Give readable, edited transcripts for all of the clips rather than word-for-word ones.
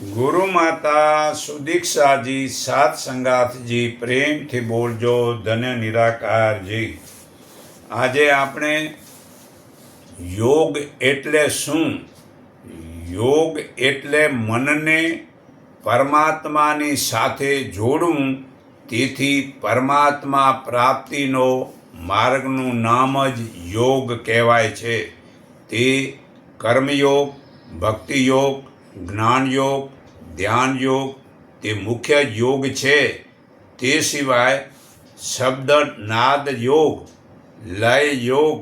ગુરુ માતા સુદીક્ષાજી સાત સંગાથજી પ્રેમથી બોલજો ધન્ય નિરાકારજી। આજે આપણે યોગ એટલે શું? યોગ એટલે મનને પરમાત્માની સાથે જોડવું, તેથી પરમાત્મા પ્રાપ્તિનો માર્ગનું નામ જ યોગ કહેવાય છે। તે કર્મયોગ, ભક્તિયોગ, જ્ઞાનયોગ, ધ્યાનયોગ તે મુખ્ય યોગ છે। તે સિવાય શબ્દ નાદ યોગ, લય યોગ,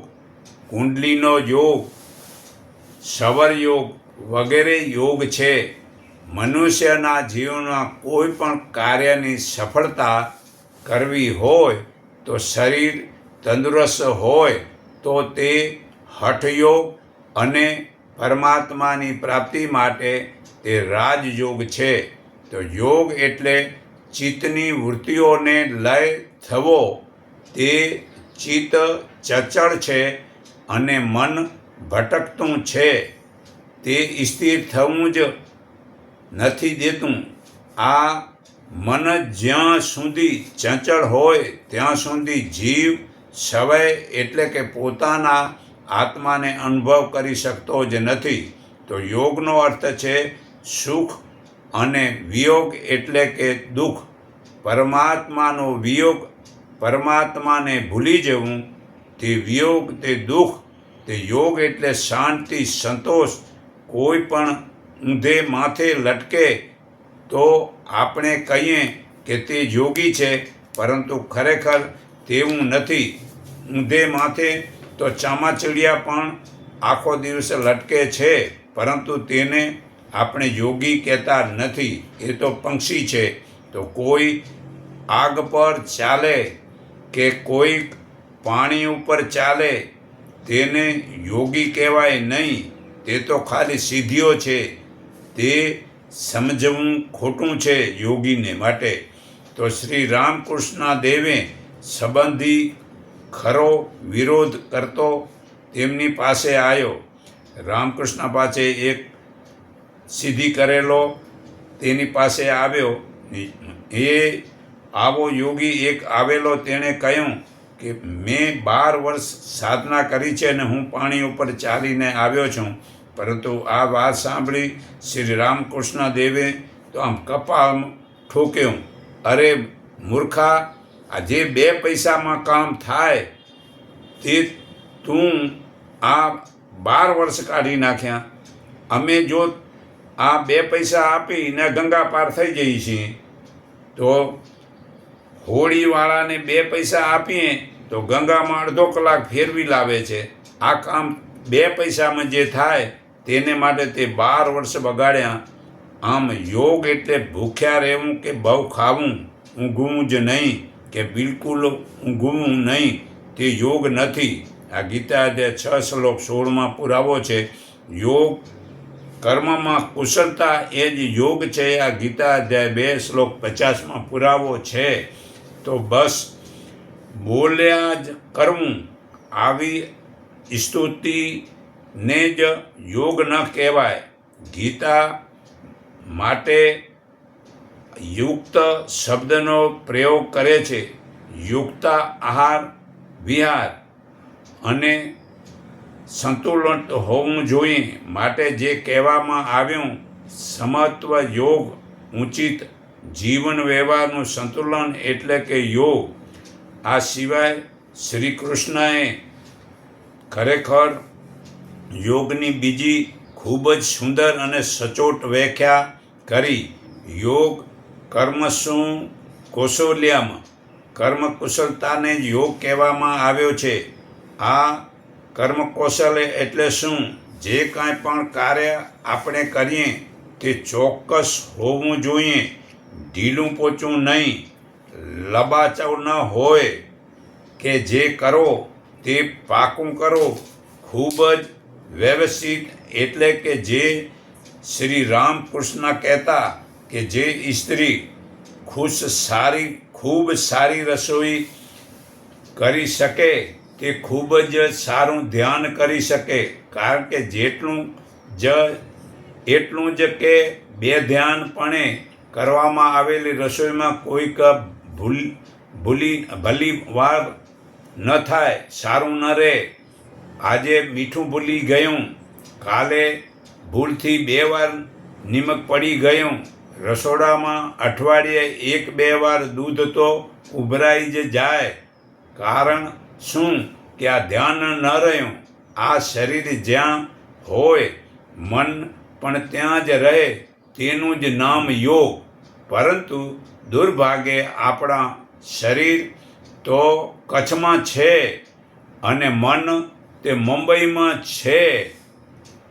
કુંડલીનો યોગ, સવર યોગ વગેરે યોગ છે। મનુષ્યના જીવનમાં કોઈ પણ કાર્યની સફળતા કરવી હોય તો શરીર તંદુરસ્ત હોય તો તે હઠયોગ અને પરમાત્માની પ્રાપ્તિ માટે તે રાજયોગ છે। તો યોગ એટલે ચિત્તની વૃત્તિઓને લય થવો। તે ચિત્ત ચંચળ છે અને મન ભટકતું છે, તે સ્થિર થવું જ નથી દેતું। આ મન જ્યાં સુધી ચંચળ હોય ત્યાં સુધી જીવ સવય એટલે કે પોતાના આત્માને અનુભવ કરી શકતો જ નથી। તો યોગનો અર્થ છે સુખ અને વિયોગ એટલે કે દુઃખ। પરમાત્માનો વિયોગ, પરમાત્માને ભૂલી જવું, તે વિયોગ, તે દુઃખ। તે યોગ એટલે શાંતિ, સંતોષ। કોઈ પણ ઊંધે માથે લટકે તો આપણે કહીએ કે તે યોગી છે, પરંતુ ખરેખર તેવું નથી। ઊંધે માથે તો ચામાચીડિયા પણ આખો દિવસ લટકે છે, પરંતુ તેને આપણે યોગી કહેતા નથી, એ તો પંક્ષી છે। તો કોઈ આગ પર ચાલે કે કોઈ પાણી ઉપર ચાલે તેને યોગી કહેવાય નહીં, તે તો ખાલી સિદ્ધિઓ છે। તે સમજવું ખોટું છે યોગીને માટે। તો શ્રી રામકૃષ્ણ દેવે સંબંધી ખરો વિરોધ કરતો તેમની પાસે આવ્યો। રામકૃષ્ણ પાસે એક સિદ્ધિ કરેલો તેની પાસે આવ્યો। એ આવો યોગી એક આવેલો, તેણે કહ્યું કે મેં 12 વર્ષ સાધના કરી છે અને હું પાણી ઉપર ચાલીને આવ્યો છું। પરંતુ આ વાત સાંભળી શ્રી રામકૃષ્ણ દેવે તો આમ કપાળ ઠોક્યો, અરે મૂર્ખા, આ જે 2 પૈસામાં કામ થાય તે તું આ 12 વર્ષ કાઢી નાખ્યા। અમે જો આ 2 પૈસા આપીને ગંગા પાર થઈ જઈએ છીએ, તો હોળીવાળાને 2 પૈસા આપીએ તો ગંગામાં અડધો કલાક ફેરવી લાવે છે। આ કામ 2 પૈસામાં જે થાય તેને માટે તે 12 વર્ષ બગાડ્યા। આમ યોગ એટલે ભૂખ્યા રહેવું કે બહુ ખાવું, ઊંઘવું જ નહીં કે બિલકુલ ઊંઘવું નહીં, તે યોગ નથી। આ ગીતા અધ્યાય 6 શ્લોક 16માં પુરાવો છે। યોગ કર્મમાં કુશળતા એ જ યોગ છે। આ ગીતા અધ્યાય 2 શ્લોક 50માં પુરાવો છે। તો બસ બોલ્યા જ કરવું, આવી સ્તુતિને જ યોગ ન કહેવાય। ગીતા માટે યુક્ત શબ્દનો પ્રયોગ કરે છે। યુક્ત આહાર વિહાર અને સંતુલન હોવું જોઈએ, માટે જે કહેવામાં આવ્યું સમત્વ યોગ, ઉચિત જીવન વ્યવહારનું સંતુલન એટલે કે યોગ। આ સિવાય શ્રી કૃષ્ણએ ખરેખર યોગની બીજી ખૂબ જ સુંદર અને સચોટ વ્યાખ્યા કરી। યોગ કર્મસુ કૌશલ્યમ, કર્મ કુશળતાને જ યોગ કહેવામાં આવ્યો છે। આ કર્મ કૌશલ્ય એટલે શું? જે કાંઈ પણ કાર્ય આપણે કરીએ તે ચોક્કસ હોવું જોઈએ, ઢીલું પોચું નહીં, લબાચવ ન હોય કે જે કરો તે પાકું કરો, ખૂબ જ વ્યવસ્થિત। એટલે કે જે શ્રી રામકૃષ્ણ કહેતા કે જે સ્ત્રી ખૂબ સારી રસોઈ કરી શકે તે ખૂબ જ સારું ધ્યાન કરી શકે। કારણ કે એટલું જ કે બેધ્યાનપણે કરવામાં આવેલી રસોઈમાં કોઈક ભલી વાર ન થાય, સારું ન રહે. આજે મીઠું ભૂલી ગયું, કાલે ભૂલથી 2 વાર નિમક પડી ગયું. રસોડામાં અઠવાડિયે 1-2 વાર દૂધ તો ઉભરાઈ જ જાય. કારણ શું કે આ ધ્યાન ન રહ્યું. આ શરીર જ્યાં હોય મન પણ ત્યાં જ રહે, તેનું જ નામ યોગ. પરંતુ દુર્ભાગ્યે આપણા શરીર તો કચ્છમાં છે અને મન તે મુંબઈમાં છે.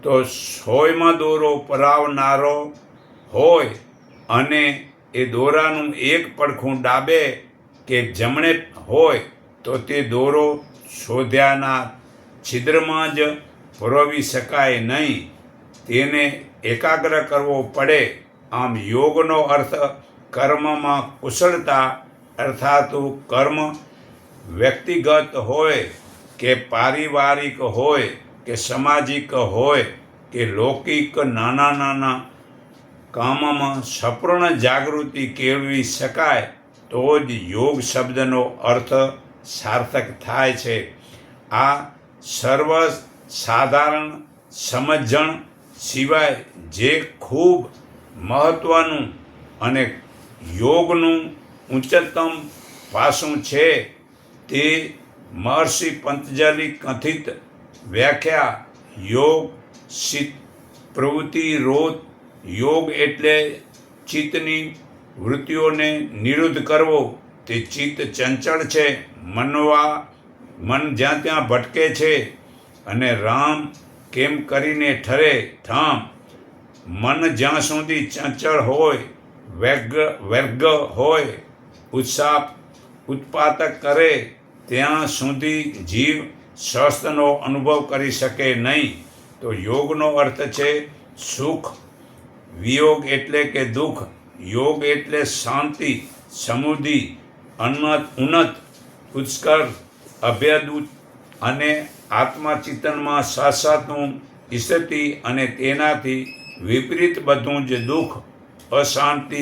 તો સોયમાં દોરો પરાવનારો હોય અને એ દોરાનું એક પડખું ડાબે કે જમણે હોય તો તે દોરો શોધ્યાના છિદ્રમાં જ પરોવી શકાય નહીં. તેને એકાગ્ર કરવો પડે. આમ યોગનો અર્થ કર્મમાં કુશળતા, અર્થાત કર્મ વ્યક્તિગત હોય કે પારિવારિક હોય કે સામાજિક હોય કે લૌકિક, નાના નાના કામમાં સંપૂર્ણ જાગૃતિ કેળવી શકાય તો જ યોગ શબ્દનો અર્થ સાર્થક થાય છે. આ સર્વ સાધારણ સમજણ સિવાય જે ખૂબ મહત્ત્વનું અને યોગનું ઉચ્ચતમ પાસું છે તે મહર્ષિ પતંજલિ કથિત વ્યાખ્યા યોગ ચિત્ત પ્રવૃત્તિ રોધ. યોગ એટલે ચિત્તની વૃત્તિઓને નિરુદ્ધ કરવો. તે ચિત્ત ચંચળ છે, મન જ્યાં ત્યાં ભટકે છે અને રામ કેમ કરીને ઠરે ઠામ. મન જ્યાં સુધી ચંચળ હોય, વ્યગ્ર હોય, ઉત્પાદક કરે ત્યાં સુધી જીવ સ્વસ્થનો અનુભવ કરી શકે નહીં. તો યોગનો અર્થ છે સુખ. વિયોગ એટલે કે દુઃખ. યોગ એટલે શાંતિ, સમૃદ્ધિ, ઉન્નત, ઉત્કર્ષ, અભ્યુદય અને આત્મચિંતનમાં શાશ્વતનું સ્થિતિ. અને તેનાથી વિપરીત બધું જ દુઃખ, અશાંતિ,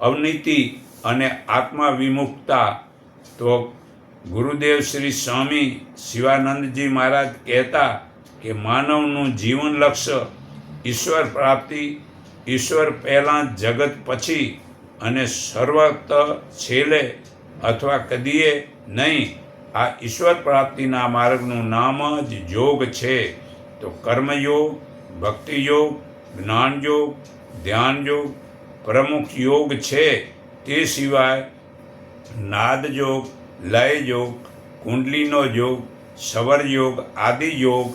અવનતિ અને આત્મવિમુખતા. તો ગુરુદેવ શ્રી સ્વામી શિવાનંદજી મહારાજ કહેતા કે માનવનું જીવન લક્ષ્ય ઈશ્વર પ્રાપ્તિ, ઈશ્વર પહેલાં, જગત પછી અને સર્વત્ર છેલ્લે અથવા કદીએ નહીં. આ ઈશ્વર પ્રાપ્તિના માર્ગનું નામ જ યોગ છે. તો કર્મયોગ, ભક્તિયોગ, જ્ઞાનયોગ, ધ્યાનયોગ પ્રમુખ યોગ છે. તે સિવાય નાદયોગ, લયયોગ, કુંડલીનો યોગ, સવર યોગ આદિ યોગ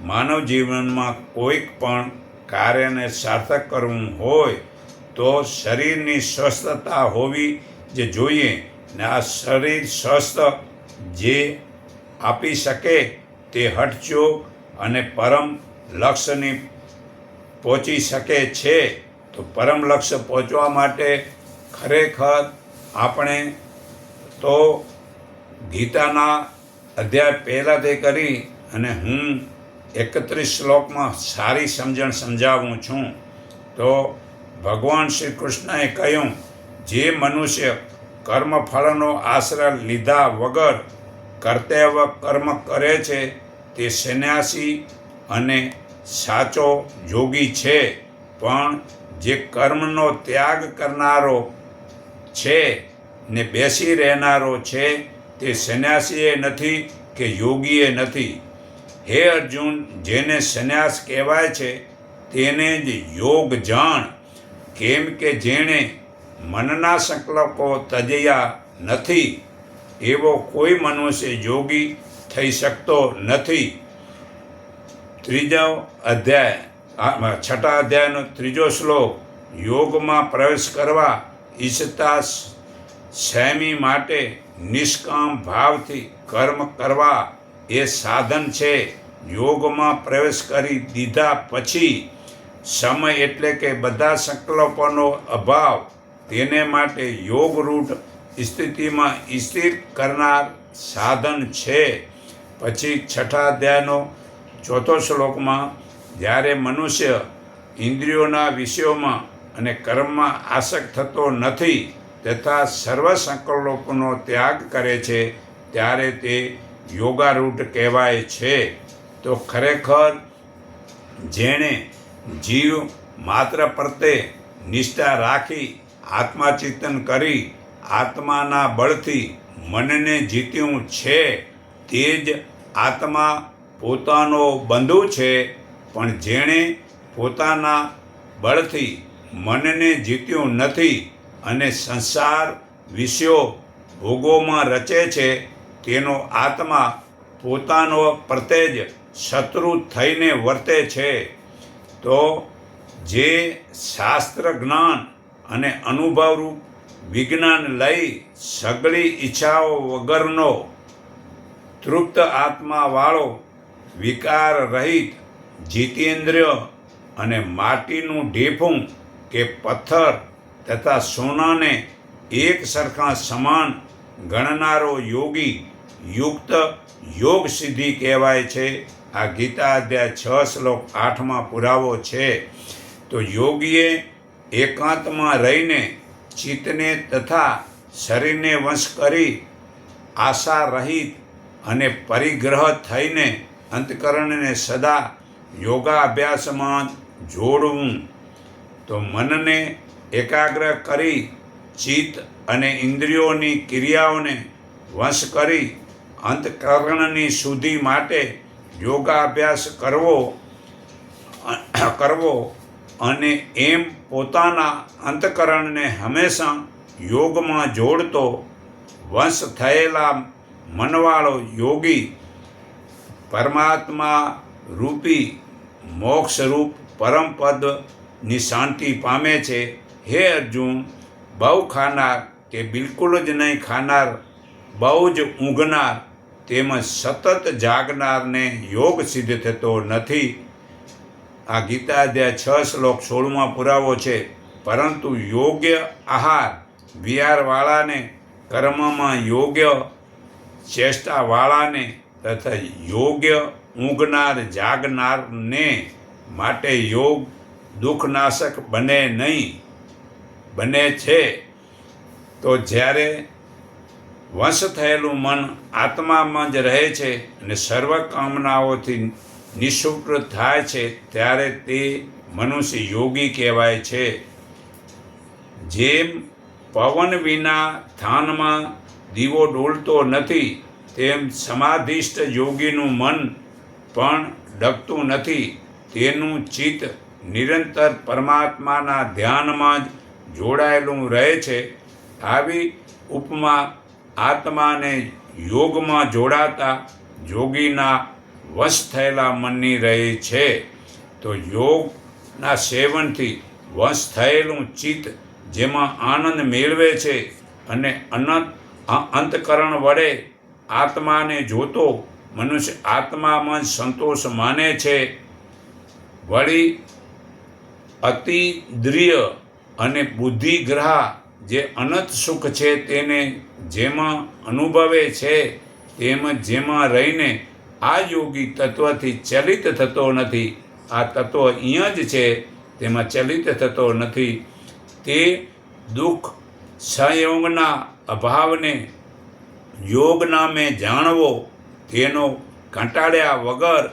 માનવ જીવનમાં કોઈક પણ કાર્યને સાર્થક કરવું હોય તો શરીરની સ્વસ્થતા હોવી જ જોઈએ. ને આ શરીર સ્વસ્થ જે આપી શકે તે હઠયોગ અને પરમ લક્ષ્યને પહોંચી શકે છે. તો પરમ લક્ષ્ય પહોંચવા માટે ખરેખર આપણે તો ગીતાના અધ્યાય પહેલાંથી કરી અને હું 31 શ્લોકમાં સારી સમજણ સમજાવું છું. તો ભગવાન શ્રી કૃષ્ણએ કહ્યું, જે મનુષ્ય કર્મફળનો આશ્રય લીધા વગર કર્તવ્ય કર્મ કરે છે તે સંન્યાસી અને સાચો યોગી છે. પણ જે કર્મનો ત્યાગ કરનારો છે ને બેસી રહેનારો છે તે સંન્યાસીએ નથી કે યોગીએ નથી. હે અર્જુન, જેને સંન્યાસ કહેવાય છે તેને જ યોગ જાણ. કેમ કે જેણે મનના સંકલ્પો ત્યજ્યા નથી એવો કોઈ મનુષ્ય યોગી થઈ શકતો નથી. 6 અધ્યાયનો 3 શ્લોક. યોગમાં પ્રવેશ કરવા ઈચ્છતા સ્વામી માટે નિષ્કામ ભાવથી કર્મ કરવા એ સાધન છે. યોગમાં પ્રવેશ કરી દીધા પછી સમય એટલે કે બધા સંકલ્પોનો અભાવ તેને માટે યોગરૂઢ સ્થિતિમાં સ્થિર કરનાર સાધન છે. પછી 6 અધ્યાયનો 4 શ્લોકમાં જ્યારે મનુષ્ય ઇન્દ્રિયોના વિષયોમાં અને કર્મમાં આસક્ત થતો નથી તથા સર્વ સંકલ્પોનો ત્યાગ કરે છે ત્યારે તે યોગારૂઢ કહેવાય છે. તો ખરેખર જેણે જીવ માત્ર પ્રત્યે નિષ્ઠા રાખી આત્માચિંતન કરી આત્માના બળથી મનને જીત્યું છે તે જ આત્મા પોતાનો બંધુ છે. પણ જેણે પોતાના બળથી મનને જીત્યું નથી અને સંસાર વિષયો ભોગોમાં રચે છે તેનો આત્મા પોતાનો પ્રત્યે જ શત્રુ થઈને વર્તે છે. તો જે શાસ્ત્ર જ્ઞાન અને અનુભવરૂપ વિજ્ઞાન લઈ સગળી ઈચ્છાઓ વગરનો તૃપ્ત આત્માવાળો વિકાર રહિત જીતેન્દ્રિય અને માટીનું ઢેફું કે પથ્થર તથા સોનાને એક સરખા સમાન ગણનારો યોગી યુક્ત યોગ સિદ્ધિ કહેવાય છે. આ ગીતા અધ્યાય 6 શ્લોક 8માં પુરાવો છે. તો યોગીએ એકાંતમાં રહીને ચિત્તને તથા શરીરને વશ કરી આશા રહિત અને પરિગ્રહ થઈને અંતકરણને સદા યોગાભ્યાસમાં જોડવું. તો મનને એકાગ્ર કરી ચિત્ત અને ઇન્દ્રિયોની ક્રિયાઓને વશ કરી અંતકરણની શુદ્ધિ માટે યોગાભ્યાસ કરવો અને એમ પોતાના અંતકરણને હંમેશા યોગમાં જોડતો વશ થયેલા મનવાળો યોગી પરમાત્મા રૂપી મોક્ષરૂપ પરમપદની શાંતિ પામે છે. હે અર્જુન, બહુ ખાનાર કે બિલકુલ જ નહીં ખાનાર, બહુ જ ઊંઘનાર તેમજ સતત જાગનારને યોગ સિદ્ધ થતો નથી. આ ગીતા અધ્યાય 6 શ્લોક 16માં પુરાવો છે. પરંતુ યોગ્ય આહાર વિહારવાળાને, કર્મમાં યોગ્ય ચેષ્ટાવાળાને તથા યોગ્ય ઊંઘનાર જાગનારને માટે યોગ દુઃખનાશક બને છે. તો જ્યારે વશ થયેલું મન આત્મામાં જ રહે છે અને સર્વ કામનાઓથી નિઃશુલ્ક થાય છે ત્યારે તે મનુષ્ય યોગી કહેવાય છે. જેમ પવન વિના થાનમાં દીવો ડોલતો નથી તેમ સમાધિષ્ઠ યોગીનું મન પણ ડગતું નથી. તેનું ચિત્ત નિરંતર પરમાત્માના ધ્યાનમાં જ જોડાયેલું રહે છે. આવી ઉપમા આત્માને યોગમાં જોડાતા યોગીના વશ થયેલા મનની રહે છે. તો યોગના સેવનથી વશ થયેલું ચિત્ત જેમાં આનંદ મેળવે છે અને અંતકરણ વડે આત્માને જોતો મનુષ્ય આત્મામાં જ સંતોષ માને છે. વળી અતિદ્રિય અને બુદ્ધિગ્રાહ જે અનંત સુખ છે તેને જેમાં અનુભવે છે તેમજ જેમાં રહીને આ યોગી તત્વથી ચલિત થતો નથી. આ તત્વ અહીંયા જ છે, તેમાં ચલિત થતો નથી. તે દુઃખ સંયોગના અભાવને યોગ નામે જાણવો, તેનો કંટાળ્યા વગર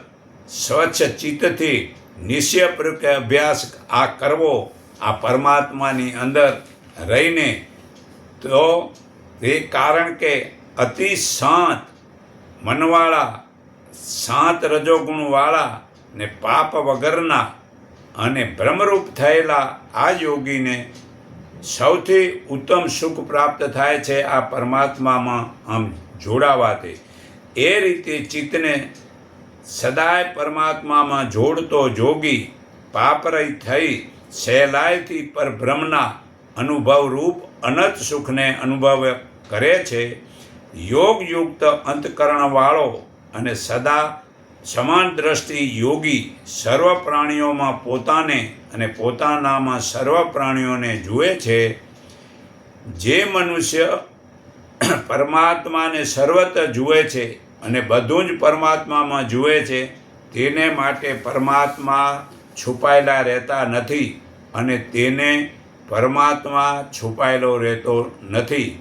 સ્વચ્છ ચિત્તથી નિશ્ચયપૂર્વક અભ્યાસ આ કરવો, આ પરમાત્માની અંદર રહીને. તો તે કારણ કે અતિ શાંત મનવાળા, શાંત રજોગુણવાળા ને પાપ વગરના અને બ્રહ્મરૂપ થયેલા આ યોગીને સૌથી ઉત્તમ સુખ પ્રાપ્ત થાય છે આ પરમાત્મામાં આમ જોડાવાથી. એ રીતે ચિત્તને સદાય પરમાત્મામાં જોડતો યોગી પાપરહિત થઈ સહેલાઈથી પરબ્રહ્મના અનુભવરૂપ અનંત સુખને અનુભવ કરે છે. યોગયુક્ત અંતકરણવાળો અને સદા સમાન દ્રષ્ટિ યોગી સર્વ પ્રાણીઓમાં પોતાને અને પોતાનામાં સર્વ પ્રાણીઓને જુએ છે. જે મનુષ્ય પરમાત્માને સર્વત્ર જુએ છે અને બધું જ પરમાત્મામાં જુએ છે તેને માટે પરમાત્મા છુપાયેલા રહેતા નથી અને તેને પરમાત્મા છુપાયેલો રહેતો નથી.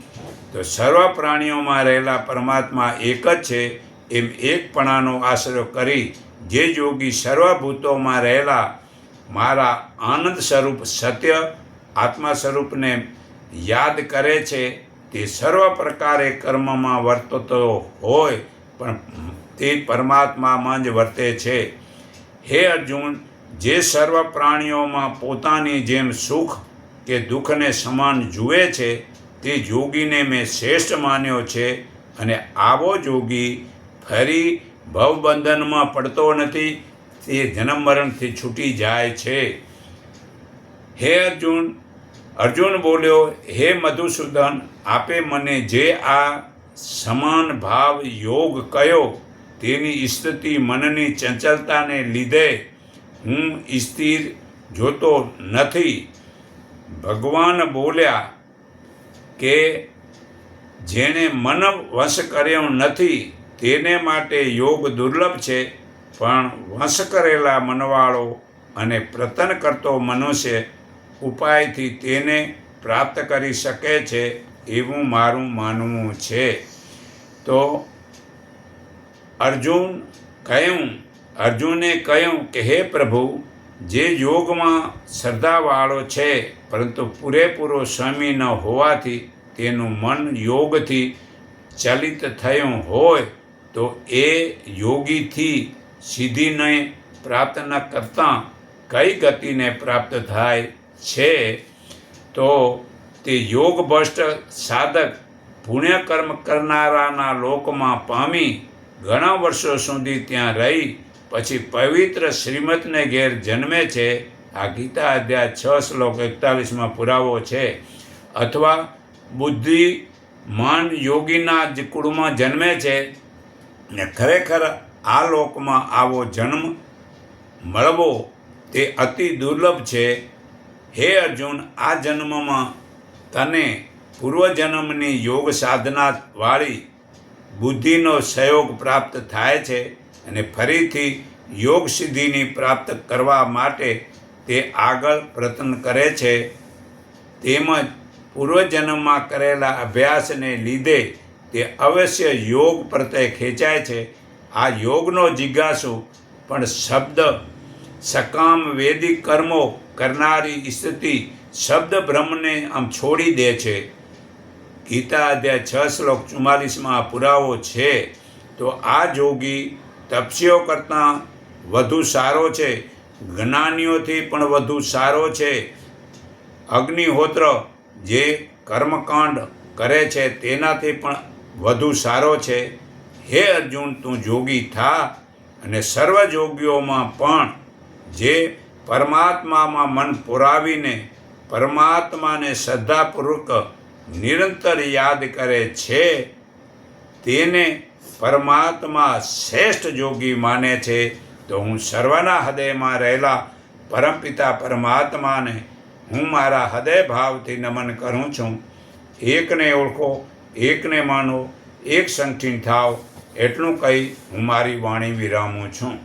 તો સર્વ પ્રાણીઓમાં રહેલા પરમાત્મા એક જ છે એમ એકપણાનો આશરો કરી જે યોગી સર્વભૂતોમાં રહેલા મારા આનંદ સ્વરૂપ સત્ય આત્મા સ્વરૂપને યાદ કરે છે તે સર્વ પ્રકારે કર્મમાં વર્તતો હોય પણ તે પરમાત્મામાં જ વર્તે છે. હે અર્જુન, જે સર્વ પ્રાણીઓમાં પોતાની જેમ સુખ કે દુઃખને સમાન જુએ છે તે યોગીને મેં શ્રેષ્ઠ માન્યો છે અને આવો યોગી ફરી ભવબંધનમાં પડતો નથી, તે જન્મ મરણથી છૂટી જાય છે. હે અર્જુન, અર્જુન બોલ્યો, હે મધુસૂદન, આપે મને જે આ સમાન ભાવ યોગ કયો તેની સ્થિતિ મનની ચંચલતાને લીધે હું સ્થિર જોતો નથી. ભગવાન બોલ્યા કે જેણે મન વશ કર્યો નથી તેને માટે યોગ દુર્લભ છે, પણ વશ કરેલા મનવાળો અને પ્રતન કરતો મનુષ્ય ઉપાયથી તેને પ્રાપ્ત કરી શકે છે એવું મારું માનવું છે. તો અર્જુને કહ્યું કે હે પ્રભુ, જે યોગમાં શ્રદ્ધાવાળો છે પરંતુ પૂરેપૂરો સ્વામી ન હોવાથી તેનું મન યોગથી ચલિત થયું હોય તો એ યોગીથી સિદ્ધિને પ્રાપ્ત ન કરતાં કઈ ગતિને પ્રાપ્ત થાય છે? તો તે યોગભ્રષ્ટ સાધક પુણ્યકર્મ કરનારાના લોકમાં પામી ઘણા વર્ષો સુધી ત્યાં રહી પછી પવિત્ર શ્રીમતને ઘેર જન્મે છે. આ ગીતા અધ્યાય 6 શ્લોક 41માં પુરાવો છે. અથવા બુદ્ધિમાન યોગીના જ કુળમાં જન્મે છે ને ખરેખર આ લોકમાં આવો જન્મ મળવો તે અતિ દુર્લભ છે. હે અર્જુન, આ જન્મમાં તને પૂર્વજન્મની યોગ સાધનાવાળી બુદ્ધિનો સહયોગ પ્રાપ્ત થાય છે અને ફરીથી યોગ સિદ્ધિની પ્રાપ્ત કરવા માટે તે આગળ પ્રયત્ન કરે છે. તેમજ પૂર્વજન્મમાં કરેલા અભ્યાસને લીધે તે અવશ્ય યોગ પ્રત્યે ખેંચાય છે. આ યોગનો જિજ્ઞાસુ પણ શબ્દ સકામ વૈદિક કર્મો કરનારી સ્થિતિ શબ્દ બ્રહ્મને આમ છોડી દે છે. ગીતા અધ્યાય 6 શ્લોક 44માં પુરાવો છે. તો આ યોગી તપસ્વીઓ કરતાં વધુ સારો છે, જ્ઞાનીઓથી પણ વધુ સારો છે. અગ્નિહોત્ર જે કર્મકાંડ કરે છે તેનાથી પણ વધુ સારો છે. હે અર્જુન, તું યોગી થા અને સર્વ યોગીઓમાં પણ જે પરમાત્મામાં મન પુરાવીને પરમાત્માને શ્રદ્ધાપૂર્વક નિરંતર યાદ કરે છે તેને પરમાત્મા શ્રેષ્ઠ યોગી માને છે. તો હું સર્વના હૃદયમાં રહેલા પરમપિતા પરમાત્માને હું મારા હૃદય ભાવથી નમન કરું છું. એકને ઓળખો, એકને માનો, એક સંઠીન થાવ, એટલું કહી હું મારી વાણી વિરામું છું.